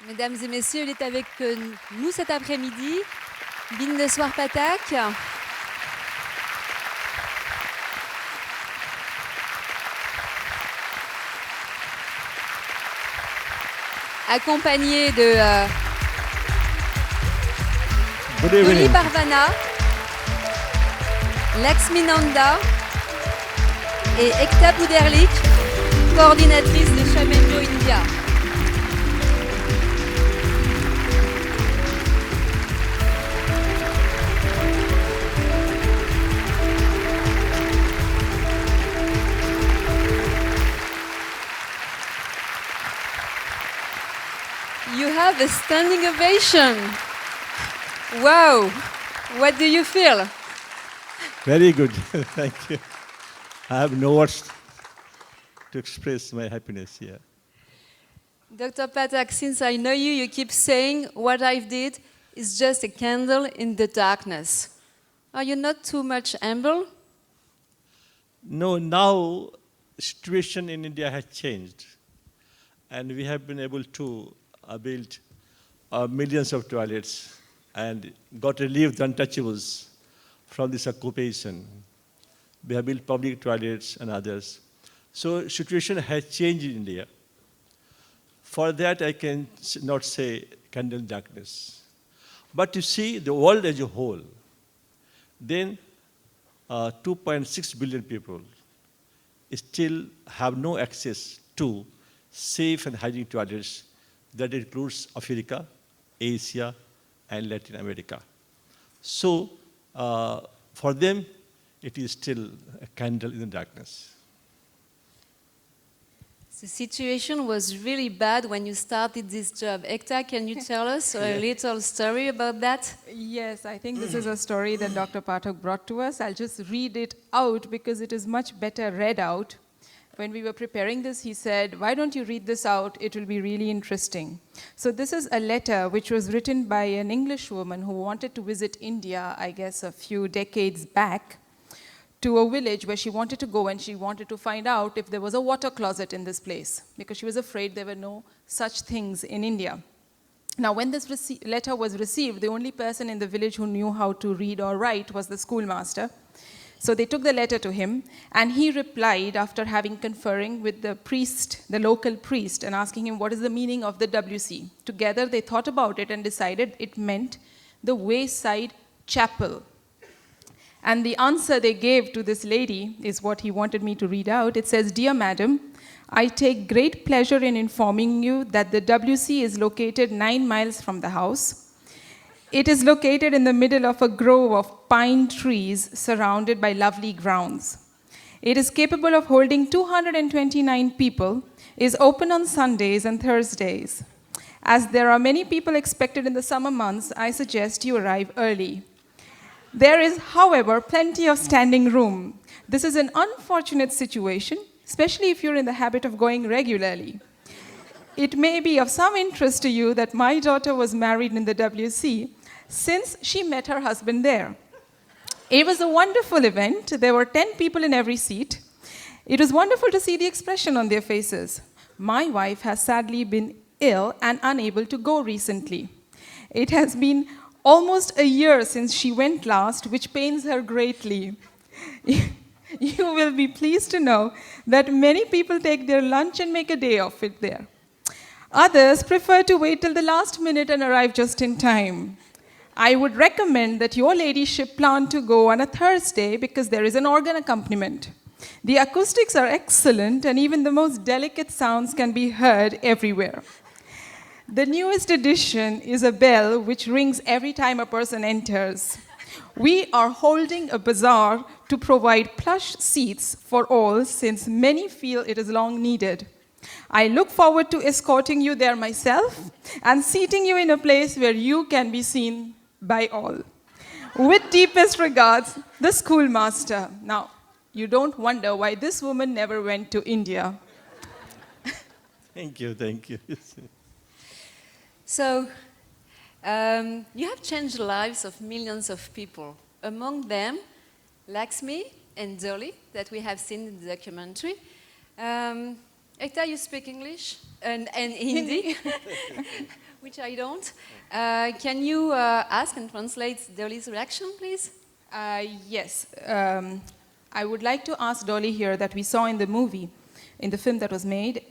Mesdames et messieurs, il est avec nous cet après-midi, Bindeshwar Pathak. Accompagné de Dolly Parvana, Laxmi Nanda et Ekta Pouderlik, coordinatrice de Chamendo India. You have a standing ovation. Wow, what do you feel? Very good, thank you. I have no words to express my happiness here. Dr. Pathak, since I know you, you keep saying what I did is just a candle in the darkness. Are you not too much humble? No, now situation in India has changed, and we have been able to build millions of toilets and got relieved the untouchables from this occupation. We have built public toilets and others. So situation has changed in India. For that, I can not say candle in darkness. But you see the world as a whole, then 2.6 billion people still have no access to safe and hygienic toilets. That includes Africa, Asia, and Latin America. So for them, it is still a candle in the darkness. The situation was really bad when you started this job. Ekta, can you tell us a little story about that? Yes, I think this is a story that Dr. Pathak brought to us. I'll just read it out because it is much better read out. When we were preparing this, he said, why don't you read this out? It will be really interesting. So this is a letter which was written by an English woman who wanted to visit India, I guess a few decades back, to a village where she wanted to go, and she wanted to find out if there was a water closet in this place, because she was afraid there were no such things in India. Now, when this letter was received, the only person in the village who knew how to read or write was the schoolmaster. So they took the letter to him, and he replied after having conferring with the priest, the local priest, and asking him what is the meaning of the WC. Together they thought about it and decided it meant the wayside chapel. And the answer they gave to this lady is what he wanted me to read out. It says, "Dear Madam, I take great pleasure in informing you that the WC is located 9 miles from the house. It is located in the middle of a grove of pine trees surrounded by lovely grounds. It is capable of holding 229 people, is open on Sundays and Thursdays. As there are many people expected in the summer months, I suggest you arrive early. There is, however, plenty of standing room. This is an unfortunate situation, especially if you're in the habit of going regularly. It may be of some interest to you that my daughter was married in the WC since she met her husband there. It was a wonderful event. There were 10 people in every seat. It was wonderful to see the expression on their faces. My wife has sadly been ill and unable to go recently. It has been almost a year since she went last, which pains her greatly. You will be pleased to know that many people take their lunch and make a day of it there. Others prefer to wait till the last minute and arrive just in time. I would recommend that your ladyship plan to go on a Thursday because there is an organ accompaniment. The acoustics are excellent, and even the most delicate sounds can be heard everywhere. The newest addition is a bell which rings every time a person enters. We are holding a bazaar to provide plush seats for all, since many feel it is long needed. I look forward to escorting you there myself and seating you in a place where you can be seen by all. With deepest regards, the schoolmaster." Now, you don't wonder why this woman never went to India. Thank you, thank you. So, you have changed the lives of millions of people. Among them, Laxmi and Dolly, that we have seen in the documentary. Ekta, you speak English and Hindi. which I don't. Can you ask and translate Dolly's reaction, please? Yes. I would like to ask Dolly here that we saw in the movie, in the film that was made,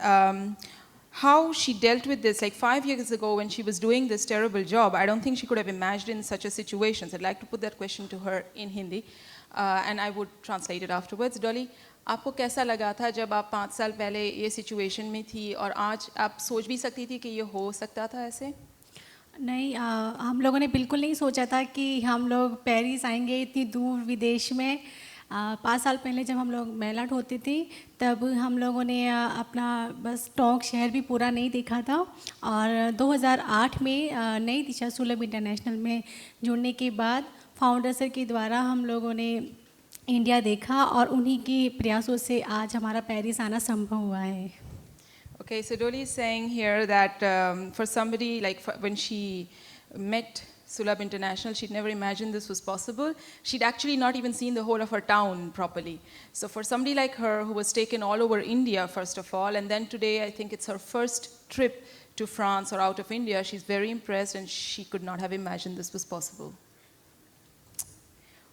how she dealt with this. Like 5 years ago when she was doing this terrible job, I don't think she could have imagined such a situation. So I'd like to put that question to her in Hindi, and I would translate it afterwards. Dolly, आपको कैसा लगा था जब आप 5 साल पहले ये situation में थी और आज आप सोच भी सकती थी कि ये हो सकता था ऐसे? नहीं, हम लोगों ने बिल्कुल नहीं सोचा था कि हम लोग पेरिस आएंगे इतनी दूर विदेश में। 5 साल पहले जब हम लोग महिला होती थी तब हम लोगों ने अपना बस टोंक शहर भी पूरा नहीं देखा था, और 2008 में नई दिशा सुलभ इंटरनेशनल में जुड़ने के बाद फाउंडर सर के द्वारा हम लोगों ने इंडिया देखा और उन्हीं के प्रयासों से आज हमारा पेरिस आना संभव हुआ है। Okay, so Dolly is saying here that for somebody like when she met Sulabh International, she'd never imagined this was possible. She'd actually not even seen the whole of her town properly. So for somebody like her who was taken all over India first of all, and then today I think it's her first trip to France or out of India, she's very impressed and she could not have imagined this was possible.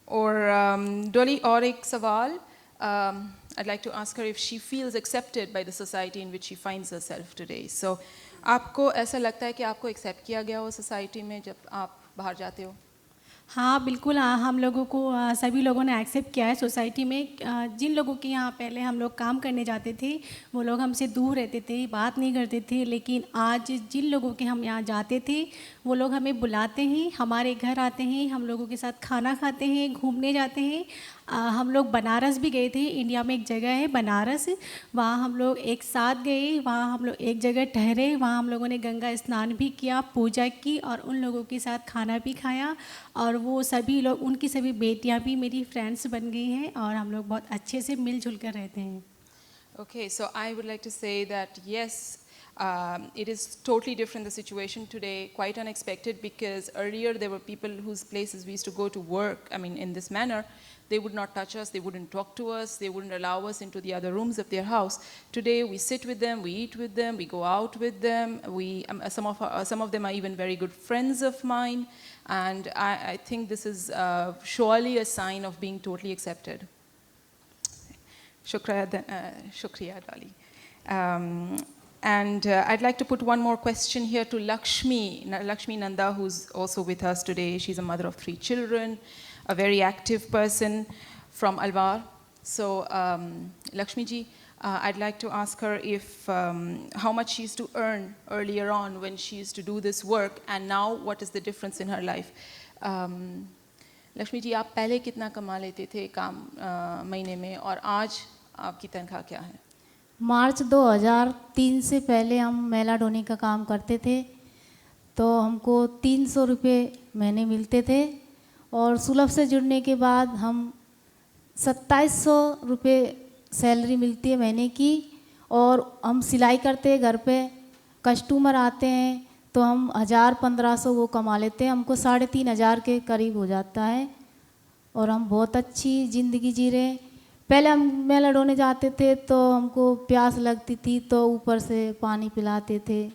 Or Dolly, और एक सवाल, I'd like to ask her if she feels accepted by the society in which she finds herself today. So, आपको ऐसा लगता है कि आपको accept किया गया हो society में जब आप बाहर जाते हो? हाँ बिल्कुल, हम लोगों को सभी लोगों ने एक्सेप्ट किया है सोसाइटी में। जिन लोगों के यहाँ पहले हम लोग काम करने जाते थे वो लोग हमसे दूर रहते थे, बात नहीं करते थे, लेकिन आज जिन लोगों के हम यहाँ जाते थे वो लोग हमें बुलाते हैं, हमारे घर आते हैं, हम लोगों के साथ खाना खाते हैं, घूमने जाते हैं। हम लोग बनारस भी गए थे, इंडिया में एक जगह है बनारस, वहाँ हम लोग एक साथ गए, वहाँ हम लोग एक जगह ठहरे, वहाँ हम लोगों ने गंगा स्नान भी किया, पूजा की और उन लोगों के साथ खाना भी खाया, और वो सभी लोग, उनकी सभी बेटियाँ भी मेरी फ्रेंड्स बन गई हैं और हम लोग बहुत अच्छे से मिलजुल कर रहते हैं। Okay, so I would like to say that yes, it is totally different, the situation today, quite unexpected, because earlier there were people whose places we used to go to work, I mean in this manner, they would not touch us, they wouldn't talk to us, they wouldn't allow us into the other rooms of their house. Today we sit with them, we eat with them, we go out with them, some of them are even very good friends of mine, and I think this is surely a sign of being totally accepted. Shukriya, Dolly. And I'd like to put one more question here to Lakshmi Nanda, who's also with us today. She's a mother of 3 children, a very active person from Alwar. So, Lakshmi ji, I'd like to ask her if how much she used to earn earlier on when she used to do this work, and now what is the difference in her life. Lakshmi ji, आप पहले कितना कमा लेते थे काम महीने में, और आज आपकी तनख्वाह क्या है? मार्च 2003 से पहले हम मेला ढोने का काम करते थे, तो हमको 300 रुपये महीने मिलते थे, और सुलभ से जुड़ने के बाद हम 2700 रुपये सैलरी मिलती है महीने की, और हम सिलाई करते हैं घर पे, कस्टमर आते हैं तो हम 1000-1500 वो कमा लेते हैं, हमको 3500 के करीब हो जाता है, और हम बहुत अच्छी ज़िंदगी जी रहे हैं। पहले हम मेला ढोने जाते थे तो हमको प्यास लगती थी तो ऊपर से पानी पिलाते थे,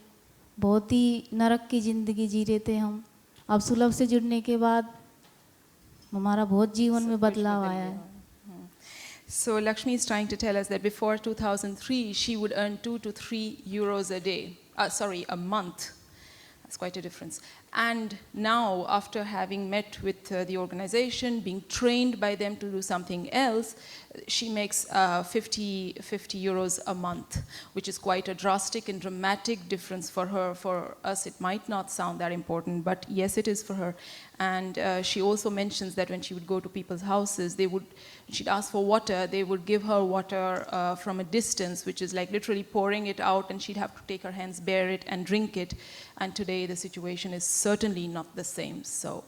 बहुत ही नरक की ज़िंदगी जी रहे थे हम। अब सुलभ से जुड़ने के बाद हमारा बहुत जीवन में बदलाव आया है। So Lakshmi is trying to tell us that before 2003 she would earn 2 to 3 euros a day, a month. That's quite a difference. And now, after having met with the organization, being trained by them to do something else, she makes 50 euros a month, which is quite a drastic and dramatic difference for her. For us, it might not sound that important, but yes, it is for her. And she also mentions that when she would go to people's houses, she'd ask for water, they would give her water from a distance, which is like literally pouring it out, and she'd have to take her hands, bear it, and drink it. And today, the situation is certainly not the same. So,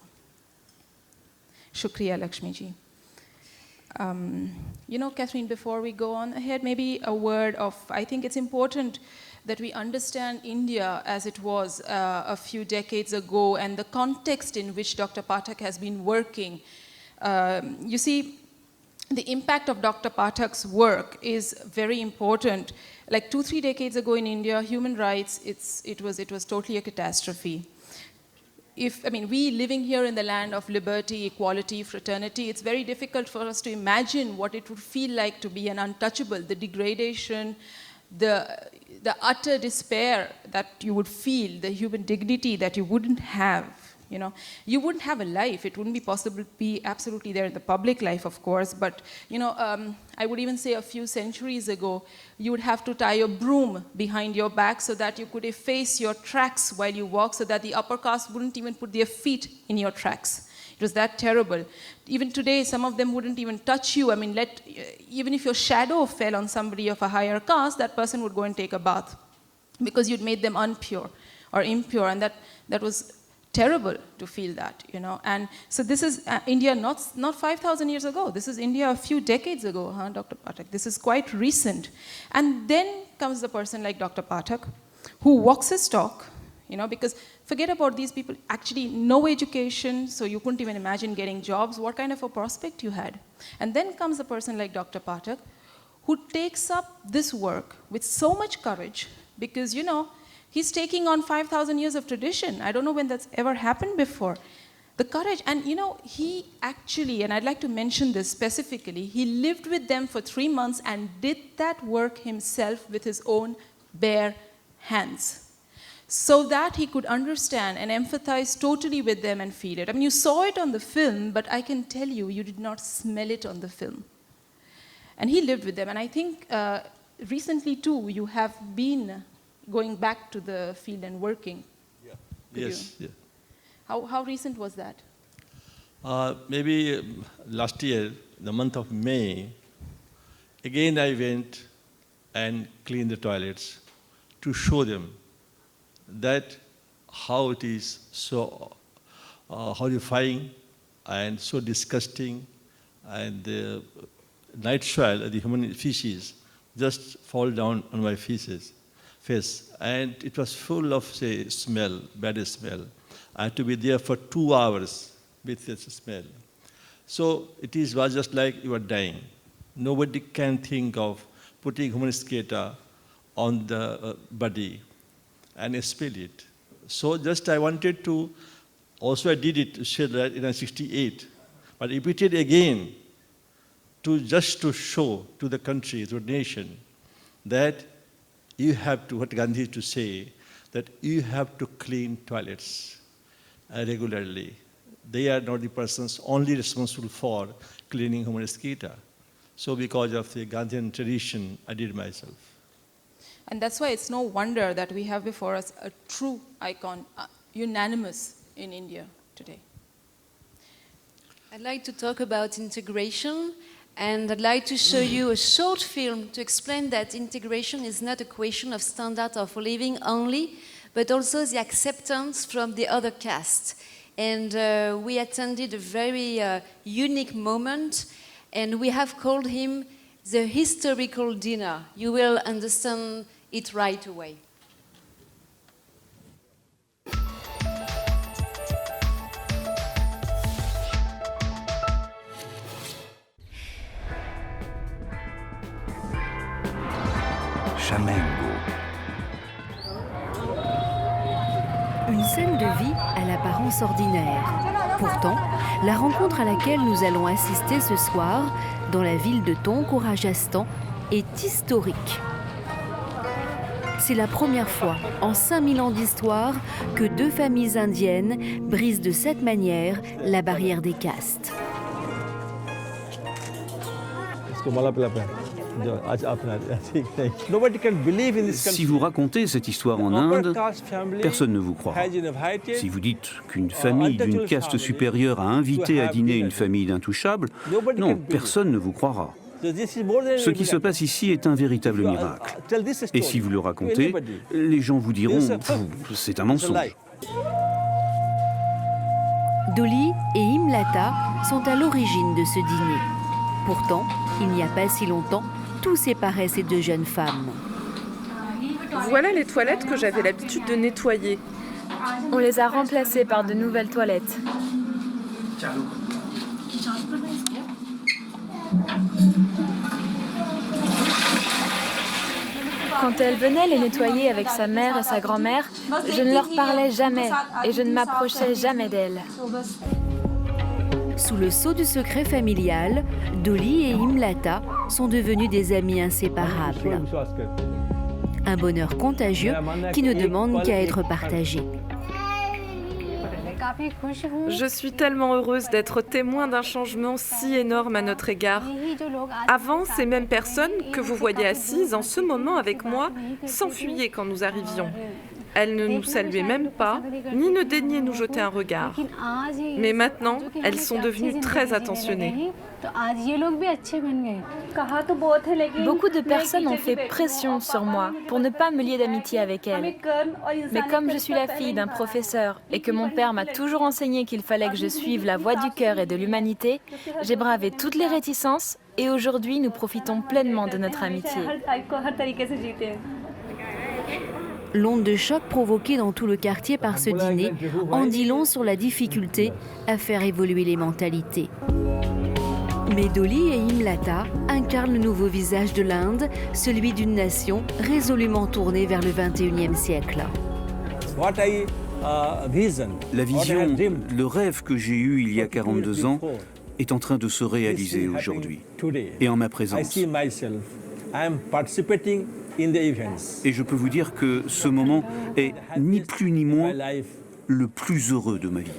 Shukriya, Lakshmi ji. You know, Catherine, before we go on ahead, maybe a word of, I think it's important that we understand India as it was a few decades ago, and the context in which Dr. Pathak has been working. You see, the impact of Dr. Pathak's work is very important. Like 2-3 decades ago in India, human rights, it was totally a catastrophe. We living here in the land of liberty, equality, fraternity, it's very difficult for us to imagine what it would feel like to be an untouchable, the degradation, the utter despair that you would feel, the human dignity that you wouldn't have. You wouldn't have a life. It wouldn't be possible to be absolutely there in the public life, of course, but I would even say a few centuries ago, you would have to tie a broom behind your back so that you could efface your tracks while you walk, so that the upper caste wouldn't even put their feet in your tracks. It was that terrible. Even today, some of them wouldn't even touch you. Even if your shadow fell on somebody of a higher caste, that person would go and take a bath because you'd made them unpure or impure, and that was terrible to feel that, And so this is India not 5,000 years ago. This is India a few decades ago, Dr. Pathak? This is quite recent. And then comes a person like Dr. Pathak, who walks his talk, because forget about these people, actually no education, so you couldn't even imagine getting jobs. What kind of a prospect you had? And then comes a person like Dr. Pathak, who takes up this work with so much courage, because, he's taking on 5,000 years of tradition. I don't know when that's ever happened before. The courage, and he actually, and I'd like to mention this specifically, he lived with them for 3 months and did that work himself with his own bare hands, so that he could understand and empathize totally with them and feel it. You saw it on the film, but I can tell you, you did not smell it on the film. And he lived with them, and I think recently too, you have been going back to the field and working. Yeah. Yes. Yeah. How recent was that? Maybe last year, the month of May, again I went and cleaned the toilets to show them that how it is so horrifying and so disgusting, and the night soil, the human feces, just fall down on my face, and it was full of, smell, bad smell. I had to be there for 2 hours with this smell. So it was just like you are dying. Nobody can think of putting human skata on the body and spill it. So just I wanted to, also I did it, said that in 1968, but repeated again just to show to the country, to the nation, that you have to, what Gandhi used to say, that you have to clean toilets regularly. They are not the persons only responsible for cleaning human skata. So because of the Gandhian tradition, I did myself. And that's why it's no wonder that we have before us a true icon, unanimous in India today. I'd like to talk about integration, and I'd like to show you a short film to explain that integration is not a question of standard of living only, but also the acceptance from the other caste. And we attended a very unique moment, and we have called him the historical dinner. You will understand it right away. Une scène de vie à l'apparence ordinaire. Pourtant, la rencontre à laquelle nous allons assister ce soir, dans la ville de Tonk au Rajasthan, est historique. C'est la première fois en 5000 ans d'histoire que deux familles indiennes brisent de cette manière la barrière des castes. Si vous racontez cette histoire en Inde, personne ne vous croira. Si vous dites qu'une famille d'une caste supérieure a invité à dîner une famille d'intouchables, non, personne ne vous croira. Ce qui se passe ici est un véritable miracle. Et si vous le racontez, les gens vous diront « c'est un mensonge ». Dolly et Imlata sont à l'origine de ce dîner. Pourtant, il n'y a pas si longtemps, tout séparait ces deux jeunes femmes. Voilà les toilettes que j'avais l'habitude de nettoyer. On les a remplacées par de nouvelles toilettes. Quand elle venait les nettoyer avec sa mère et sa grand-mère, je ne leur parlais jamais et je ne m'approchais jamais d'elles. Sous le sceau du secret familial, Dolly et Imlata sont devenus des amis inséparables. Un bonheur contagieux qui ne demande qu'à être partagé. Je suis tellement heureuse d'être témoin d'un changement si énorme à notre égard. Avant, ces mêmes personnes que vous voyez assises en ce moment avec moi s'enfuyaient quand nous arrivions. Elles ne nous saluaient même pas, ni ne daignaient nous jeter un regard. Mais maintenant, elles sont devenues très attentionnées. Beaucoup de personnes ont fait pression sur moi pour ne pas me lier d'amitié avec elles. Mais comme je suis la fille d'un professeur et que mon père m'a toujours enseigné qu'il fallait que je suive la voie du cœur et de l'humanité, j'ai bravé toutes les réticences et aujourd'hui nous profitons pleinement de notre amitié. L'onde de choc provoquée dans tout le quartier par ce dîner en dit long sur la difficulté à faire évoluer les mentalités. Mais Dolly et Imlata incarnent le nouveau visage de l'Inde, celui d'une nation résolument tournée vers le XXIe siècle. La vision, le rêve que j'ai eu il y a 42 ans est en train de se réaliser aujourd'hui et en ma présence. Et je peux vous dire que ce moment est ni plus ni moins le plus heureux de ma vie.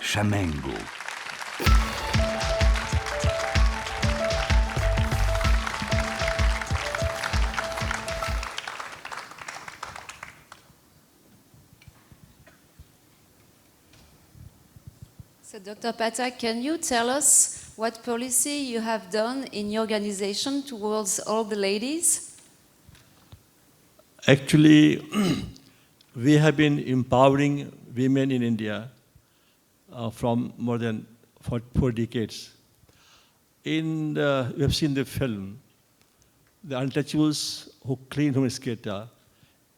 Chamengo. So, Dr. Pathak, can you tell us what policy you have done in your organization towards all the ladies? Actually, we have been empowering women in India from more than 4 decades. We have seen the film, the untouchables who clean Humisketa,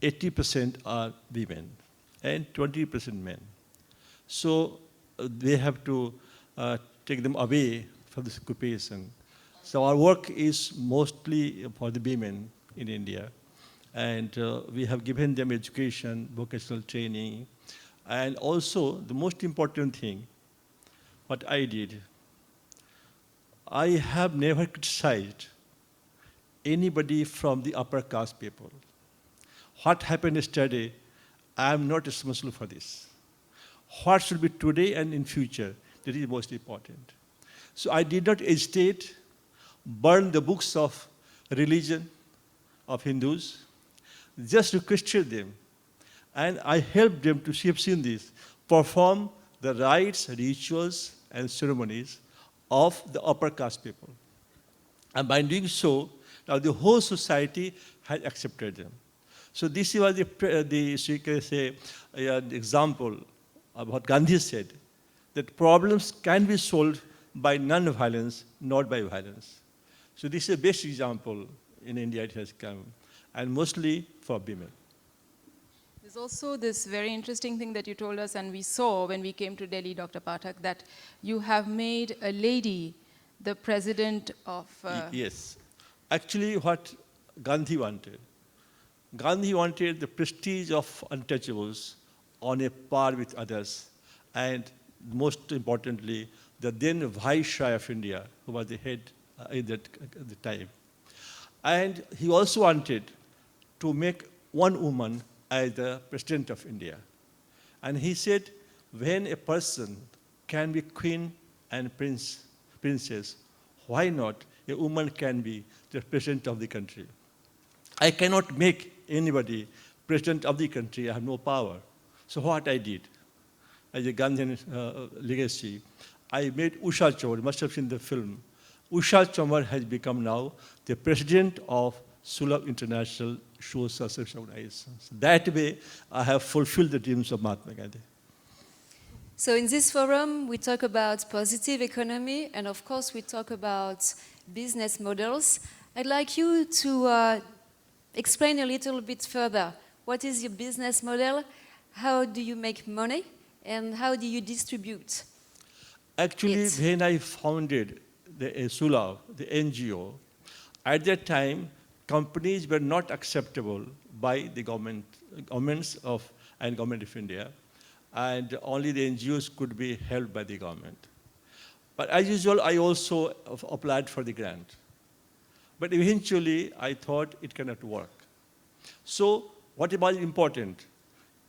80% are women and 20% men. So they have to take them away from this occupation. So our work is mostly for the women in India. And we have given them education, vocational training, and also the most important thing, what I did, I have never criticized anybody from the upper caste people. What happened yesterday, I am not responsible for this. What should be today and in future, that is most important. So I did not hesitate, burn the books of religion of Hindus, just to question them. And I helped them to have seen this, perform the rites, rituals, and ceremonies of the upper caste people. And by doing so, now the whole society had accepted them. So this was the example of what Gandhi said, that problems can be solved by non-violence, not by violence. So this is the best example in India it has come, and mostly for women. There's also this very interesting thing that you told us, and we saw when we came to Delhi, Dr. Pathak, that you have made a lady the president of... Yes. Actually, what Gandhi wanted the prestige of untouchables on a par with others, and most importantly, the then Viceroy of India, who was the head at the time. And he also wanted to make one woman as the President of India. And he said, when a person can be queen and princess, why not a woman can be the President of the country? I cannot make anybody President of the country. I have no power. So what I did, as a Gandhian legacy, I made Usha Chawar, you must have seen the film. Usha Chawar has become now the President of Sulabh International social service organization. So that way, I have fulfilled the dreams of Mahatma Gandhi. So in this forum, we talk about positive economy, and of course, we talk about business models. I'd like you to explain a little bit further. What is your business model? How do you make money? And how do you distribute? Actually, when I founded the Sulabh, the NGO, at that time, companies were not acceptable by the governments and government of India, and only the NGOs could be held by the government. But as usual, I also applied for the grant. But eventually, I thought it cannot work. So what was important?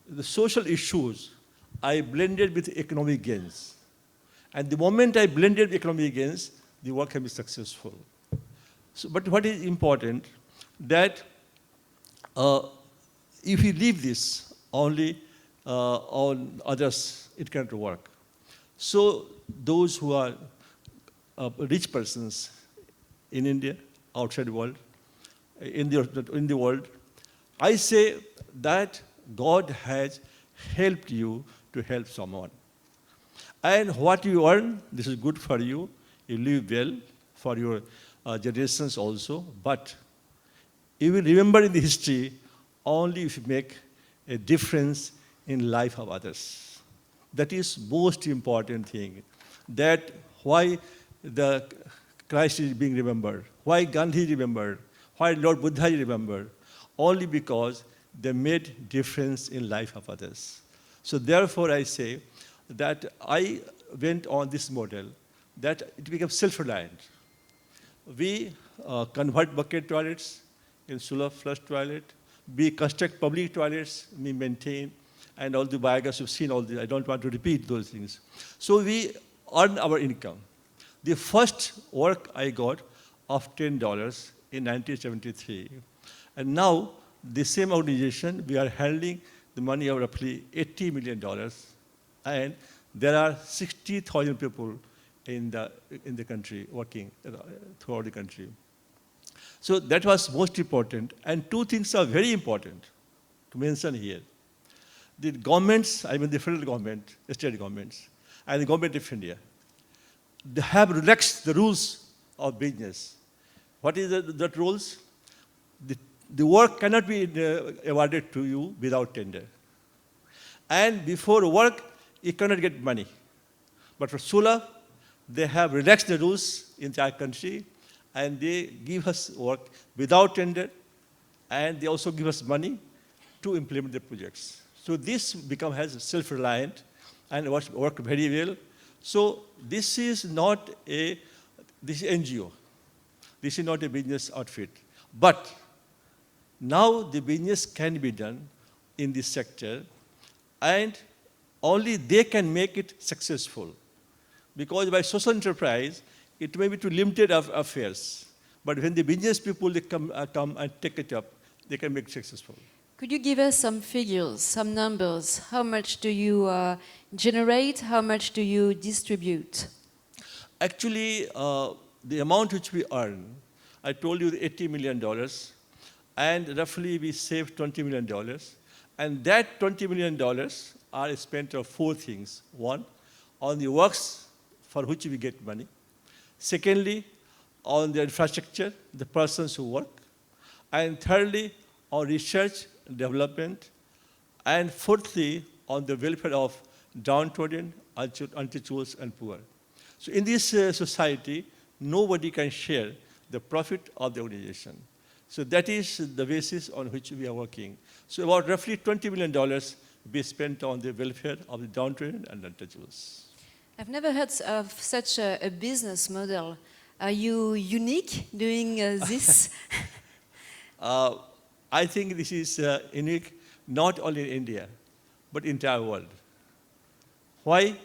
The social issues, I blended with economic gains. And the moment I blended economic gains, the work can be successful. So, but what is important, that if we leave this only on others, it cannot work. So those who are rich persons in India, outside the world, in the world, I say that God has helped you to help someone. And what you earn, this is good for you. You live well for your generations also. But you will remember in the history only if you make a difference in life of others. That is most important thing. That why the Christ is being remembered, why Gandhi is remembered, why Lord Buddha is remembered, only because they made difference in life of others. So therefore I say that I went on this model, that it became self-reliant. We convert bucket toilets in Sulabh flush toilet. We construct public toilets, we maintain, and all the biogas, you've seen all this. I don't want to repeat those things. So we earn our income. The first work I got of $10 in 1973. And now, the same organization, we are handling the money of roughly $80 million. And there are 60,000 people in the country working throughout the country. So that was most important. And two things are very important to mention here. The governments, I mean the federal government, the state governments, and the government of India, they have relaxed the rules of business. What is that rules? The work cannot be awarded to you without tender. And before work, you cannot get money. But for Sulabh, they have relaxed the rules in our country, and they give us work without tender, and they also give us money to implement the projects. So this has self-reliant and work very well. So this is not this is NGO. This is not a business outfit. But now the business can be done in this sector, and only they can make it successful. Because by social enterprise, it may be to limited affairs. But when the business people they come and take it up, they can make it successful. Could you give us some figures, some numbers? How much do you generate? How much do you distribute? Actually, the amount which we earn, I told you $80 million, and roughly we save $20 million. And that $20 million are spent on four things. One, on the works for which we get money. Secondly, on the infrastructure, the persons who work. And thirdly, on research, development. And fourthly, on the welfare of downtrodden, untouchables, and poor. So in this society, nobody can share the profit of the organization. So that is the basis on which we are working. So about roughly $20 million be spent on the welfare of the downtrodden and untouchables. I've never heard of such a business model. Are you unique doing this? I think this is unique not only in India, but entire world. Why?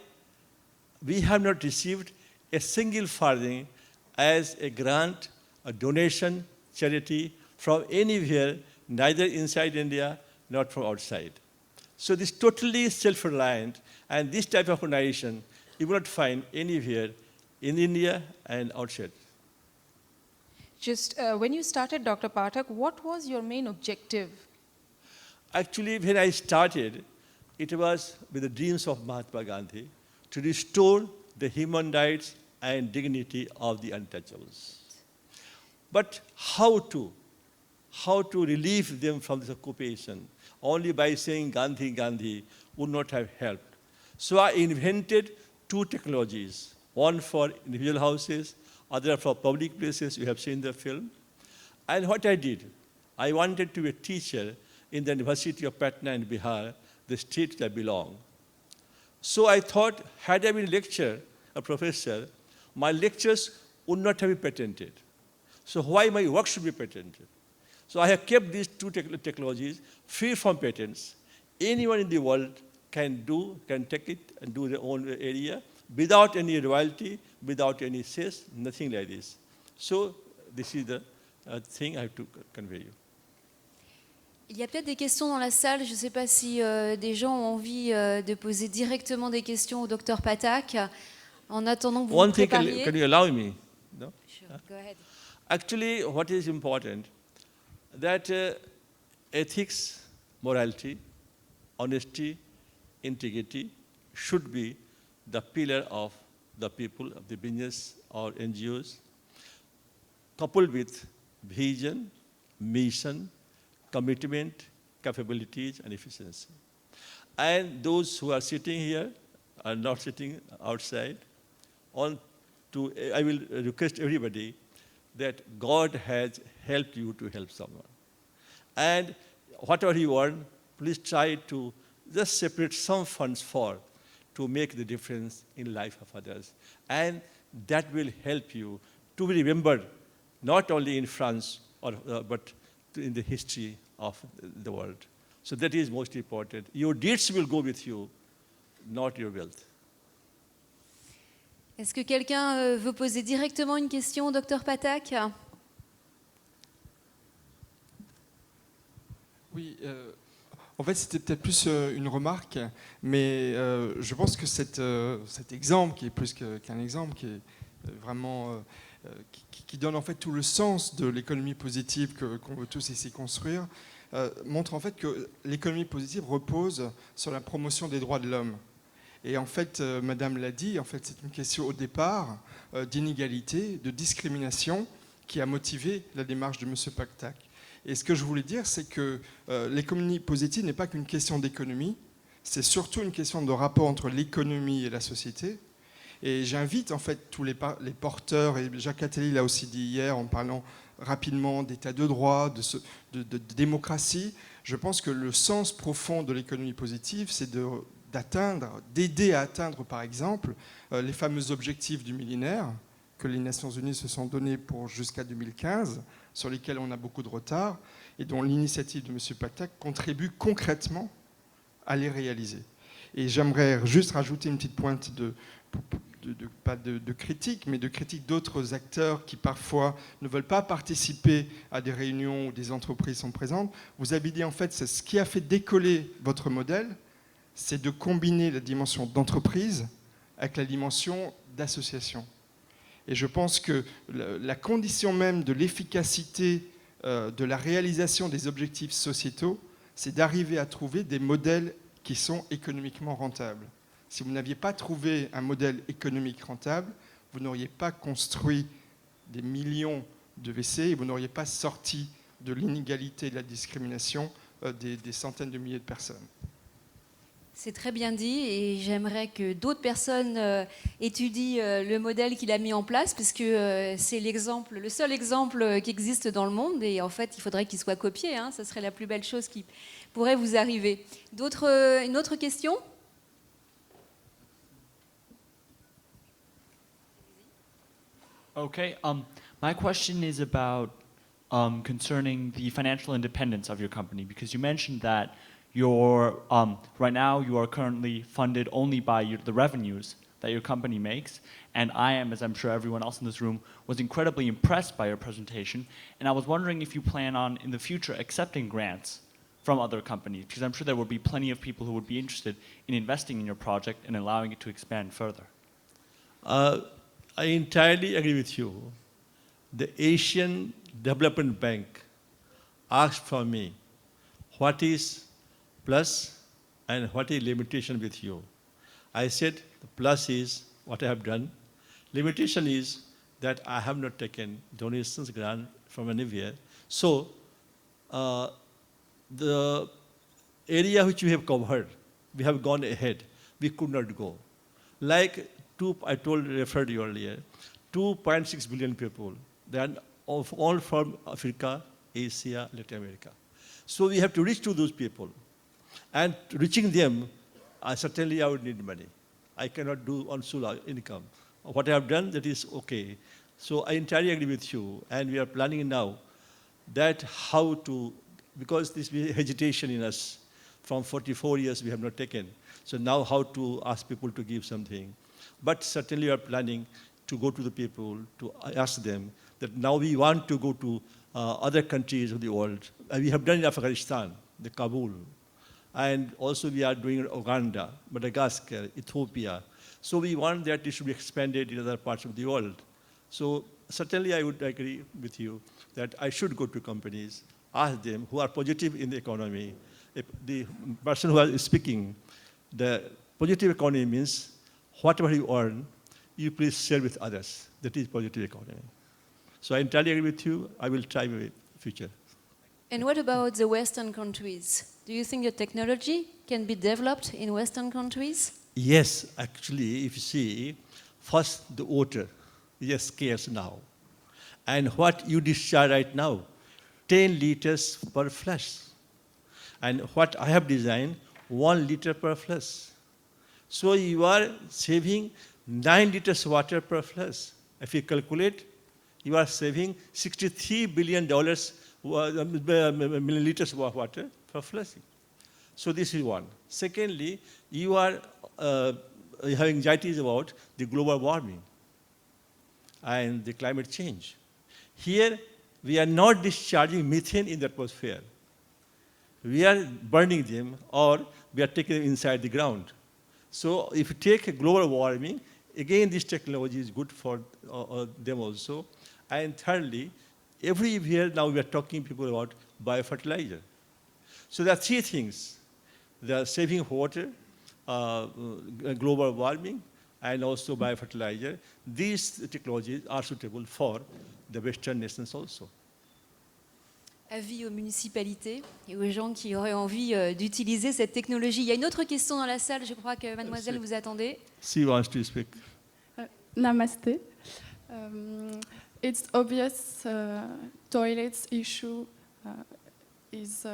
We have not received a single farthing as a grant, a donation, charity from anywhere, neither inside India nor from outside. So this totally self-reliant, and this type of organization you will not find anywhere in India and outside. Just when you started, Dr. Pathak, what was your main objective? Actually, when I started, it was with the dreams of Mahatma Gandhi to restore the human rights and dignity of the untouchables. But how to? how to relieve them from this occupation. Only by saying Gandhi, Gandhi would not have helped. So I invented two technologies, one for individual houses, other for public places. You have seen the film. And what I did, I wanted to be a teacher in the University of Patna in Bihar, the state that I belong. So I thought, had I been a lecturer, a professor, my lectures would not have been patented. So why my work should be patented? So I have kept these two technologies free from patents. Anyone in the world can take it and do their own area without any royalty, without any cess, nothing like this. So this is the thing I have to convey you. Il y a peut-être des questions dans la salle. Je ne sais pas si des gens ont envie de poser directement des questions au Dr Pathak. En attendant que vous vous prépariez. Can you allow me? No? Sure, go ahead. Actually, what is important, that ethics, morality, honesty, integrity should be the pillar of the people, of the business or NGOs, coupled with vision, mission, commitment, capabilities, and efficiency. And those who are sitting here are not sitting outside. I will request everybody that God has helped you to help someone. And whatever you earn, please try to just separate some funds to make the difference in life of others. And that will help you to be remembered, not only in France, but in the history of the world. So that is most important. Your deeds will go with you, not your wealth. Est-ce que quelqu'un veut poser directement une question au Dr Pathak? Oui, en fait c'était peut-être plus une remarque, mais je pense que cet exemple, qui est plus qu'un exemple, qui est vraiment qui donne en fait tout le sens de l'économie positive qu'on veut tous ici construire, montre en fait que l'économie positive repose sur la promotion des droits de l'homme. Et en fait, Madame l'a dit, en fait, c'est une question au départ d'inégalité, de discrimination qui a motivé la démarche de M. Pathak. Et ce que je voulais dire, c'est que l'économie positive n'est pas qu'une question d'économie, c'est surtout une question de rapport entre l'économie et la société. Et j'invite en fait tous les porteurs, et Jacques Attali l'a aussi dit hier en parlant rapidement d'état de droit, de démocratie. Je pense que le sens profond de l'économie positive, c'est d'aider à atteindre, par exemple, les fameux objectifs du millénaire que les Nations Unies se sont donnés pour jusqu'à 2015, sur lesquels on a beaucoup de retard, et dont l'initiative de M. Pathak contribue concrètement à les réaliser. Et j'aimerais juste rajouter une petite pointe pas de critique, mais de critique d'autres acteurs qui parfois ne veulent pas participer à des réunions où des entreprises sont présentes. Vous avez dit en fait, c'est ce qui a fait décoller votre modèle, c'est de combiner la dimension d'entreprise avec la dimension d'association. Et je pense que la condition même de l'efficacité de la réalisation des objectifs sociétaux, c'est d'arriver à trouver des modèles qui sont économiquement rentables. Si vous n'aviez pas trouvé un modèle économique rentable, vous n'auriez pas construit des millions de WC et vous n'auriez pas sorti de l'inégalité et de la discrimination des centaines de milliers de personnes. C'est très bien dit et j'aimerais que d'autres personnes étudient le modèle qu'il a mis en place parce que c'est le seul exemple qui existe dans le monde et en fait il faudrait qu'il soit copié, hein, ça serait la plus belle chose qui pourrait vous arriver. Une autre question ? Okay, my question is about concerning the financial independence of your company because you mentioned that right now you are currently funded only by the revenues that your company makes, and I am, as I'm sure everyone else in this room, was incredibly impressed by your presentation, and I was wondering if you plan on, in the future, accepting grants from other companies, because I'm sure there would be plenty of people who would be interested in investing in your project and allowing it to expand further. I entirely agree with you. The Asian Development Bank asked from me, what is plus and what is limitation with you? I said the plus is what I have done. Limitation is that I have not taken donations, grant from anywhere. So the area which we have covered, we have gone ahead. We could not go. Like I referred you earlier, 2.6 billion people. They are all from Africa, Asia, Latin America. So we have to reach to those people. And reaching them, certainly I would need money. I cannot do on solo income. What I have done, that is okay. So I entirely agree with you. And we are planning now that how to, because this hesitation in us, from 44 years we have not taken. So now how to ask people to give something. But certainly we are planning to go to the people, to ask them that now we want to go to other countries of the world. We have done in Afghanistan, the Kabul. And also we are doing Uganda, Madagascar, Ethiopia. So we want that it should be expanded in other parts of the world. So certainly I would agree with you that I should go to companies, ask them who are positive in the economy. If the person who is speaking, the positive economy means whatever you earn, you please share with others. That is positive economy. So I entirely agree with you. I will try in the future. And what about the Western countries? Do you think the technology can be developed in Western countries? Yes, actually, if you see, first the water is scarce now. And what you discharge right now, 10 liters per flush. And what I have designed, 1 liter per flush. So you are saving 9 liters water per flush. If you calculate, you are saving $63 billion milliliters of water per flushing. So this is one. Secondly, you are having anxieties about the global warming and the climate change. Here, we are not discharging methane in the atmosphere. We are burning them, or we are taking them inside the ground. So if you take global warming, again, this technology is good for them also. And thirdly, everywhere now we are talking to people about biofertilizer. So there are three things. They are saving water, global warming, and also biofertilizer. These technologies are suitable for the Western nations also. Avis aux municipalités et aux gens qui auraient envie d'utiliser cette technologie. Il y a une autre question dans la salle, je crois que mademoiselle vous attendez. She wants to speak. Namaste. It's obvious toilets issue is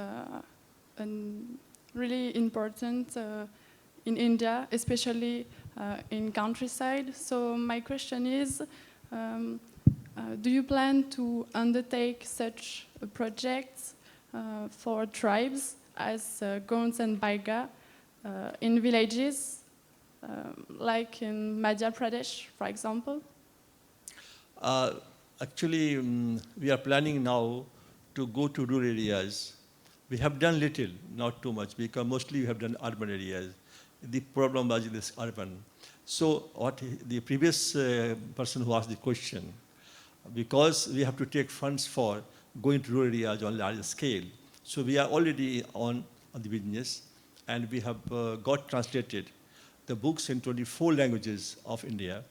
really important in India, especially in countryside. So my question is, do you plan to undertake such projects for tribes as Gonds and Baiga in villages, like in Madhya Pradesh, for example? Actually, we are planning now to go to rural areas. We have done little, not too much, because mostly we have done urban areas. The problem was in this urban. So what the previous person who asked the question, because we have to take funds for going to rural areas on a larger scale. So we are already on the business, and we have got translated the books in 24 languages of India.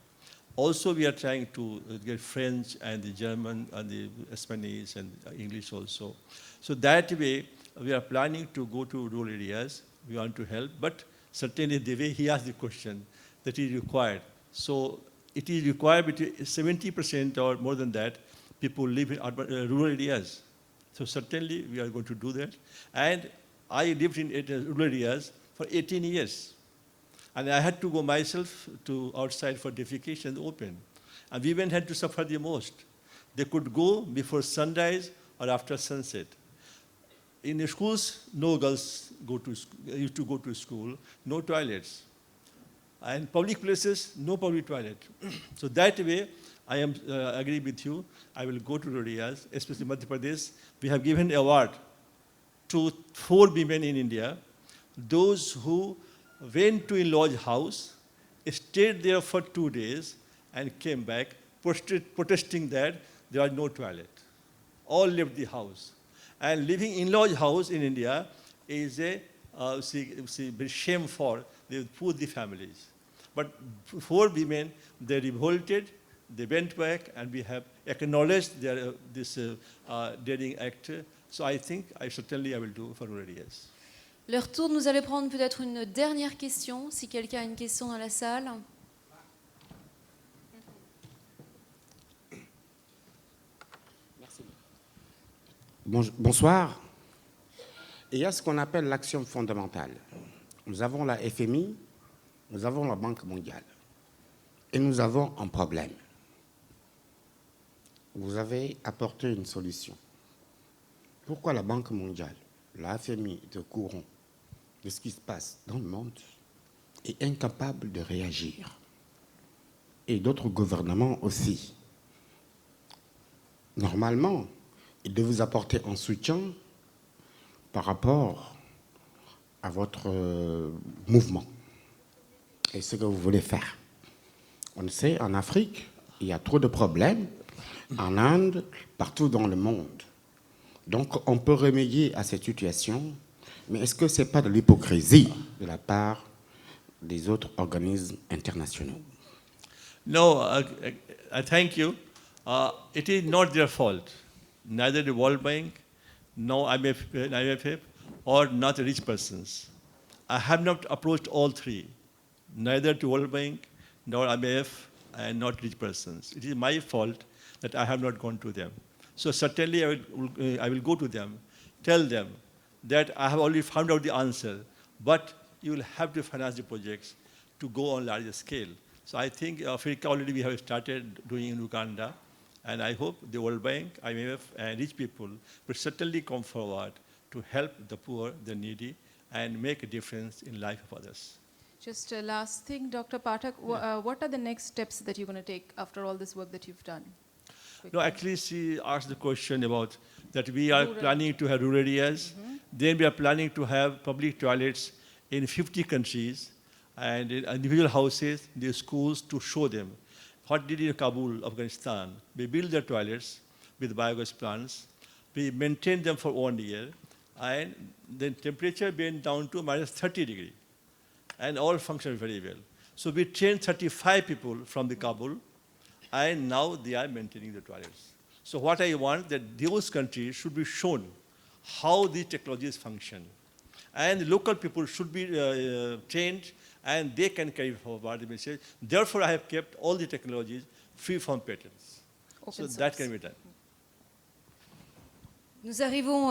Also, we are trying to get French and the German and the Spanish and English also. So that way, we are planning to go to rural areas. We want to help, but certainly the way he asked the question, that is required. So it is required between 70% or more than that, people live in rural areas. So certainly we are going to do that. And I lived in rural areas for 18 years. And I had to go myself to outside for defecation open. And women had to suffer the most. They could go before sunrise or after sunset. In the schools, no girls used to go to school, no toilets. And public places, no public toilet. So that way, I am agree with you. I will go to rural areas, especially Madhya Pradesh. We have given award to 4 women in India, those who went to in-law's house, stayed there for 2 days, and came back, protesting that there was no toilet. All left the house. And living in-law's house in India is a shame for the families. But 4 women, they revolted, they went back and we have acknowledged their, this daring act. So I think certainly I will do for rural areas. Leur tour, nous allons prendre peut-être une dernière question, si quelqu'un a une question dans la salle. Merci. Bonsoir. Il y a ce qu'on appelle l'action fondamentale. Nous avons la FMI, nous avons la Banque mondiale. Et nous avons un problème. Vous avez apporté une solution. Pourquoi la Banque mondiale, la FMI est au courant de ce qui se passe dans le monde est incapable de réagir? Et d'autres gouvernements aussi. Normalement, ils doivent vous apporter un soutien par rapport à votre mouvement et ce que vous voulez faire. On sait, en Afrique, il y a trop de problèmes, en Inde, partout dans le monde. Donc, on peut remédier à cette situation, mais est-ce que ce n'est pas de l'hypocrisie de la part des autres organismes internationaux? No, I thank you. It is not their fault. Neither the World Bank, no IMF, or not the rich persons. I have not approached all three, neither to World Bank, nor IMF, and not rich persons. It is my fault that I have not gone to them. So certainly I will go to them, tell them that I have already found out the answer, but you will have to finance the projects to go on larger scale. So I think Africa already we have started doing in Uganda, and I hope the World Bank, IMF, and rich people will certainly come forward to help the poor, the needy, and make a difference in life of others. Just a last thing, Dr. Pathak, what are the next steps that you're going to take after all this work that you've done? No, actually she asked the question about that we are planning to have rural areas. Then we are planning to have public toilets in 50 countries and in individual houses, the schools, to show them what did in Kabul, Afghanistan. We build the toilets with biogas plants. We maintain them for 1 year, and the temperature went down to minus 30 degrees, and all functioned very well. So we trained 35 people from the Kabul, and now they are maintaining the toilets. So what I want that those countries should be shown how these technologies function, and local people should be trained, and they can carry forward the message. Therefore, I have kept all the technologies free from patents. So that can be done. Nous arrivons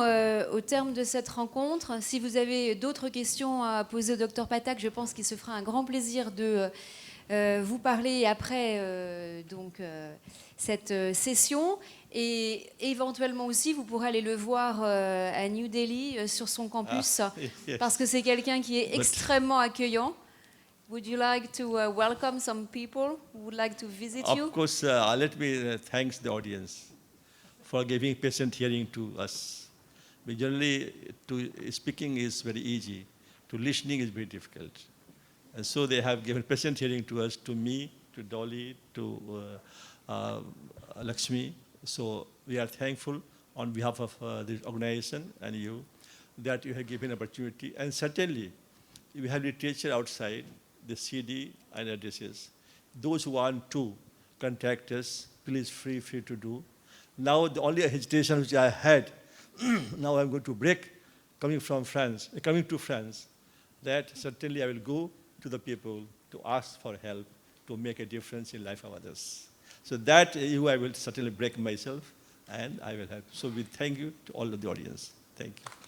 au terme de cette rencontre. Si vous avez d'autres questions à poser au Dr Pathak, je pense qu'il se fera un grand plaisir de vous parler après cette session. Et éventuellement aussi, vous pourrez aller le voir à New Delhi sur son campus, parce que c'est quelqu'un qui est extrêmement accueillant. Would you like to welcome some people who would like to visit you? Of course, let me thank the audience for giving patient hearing to us. But generally, speaking is very easy. To listening is very difficult. And so they have given patient hearing to us, to me, to Dolly, to Lakshmi. So we are thankful on behalf of this organization and you that you have given opportunity. And certainly, we have literature outside, the CD and addresses. Those who want to contact us, please feel free to do. Now the only hesitation which I had, now I'm going to break, coming to France, that certainly I will go to the people to ask for help to make a difference in life of others. So that I will certainly break myself and I will help. So we thank you to all of the audience. Thank you.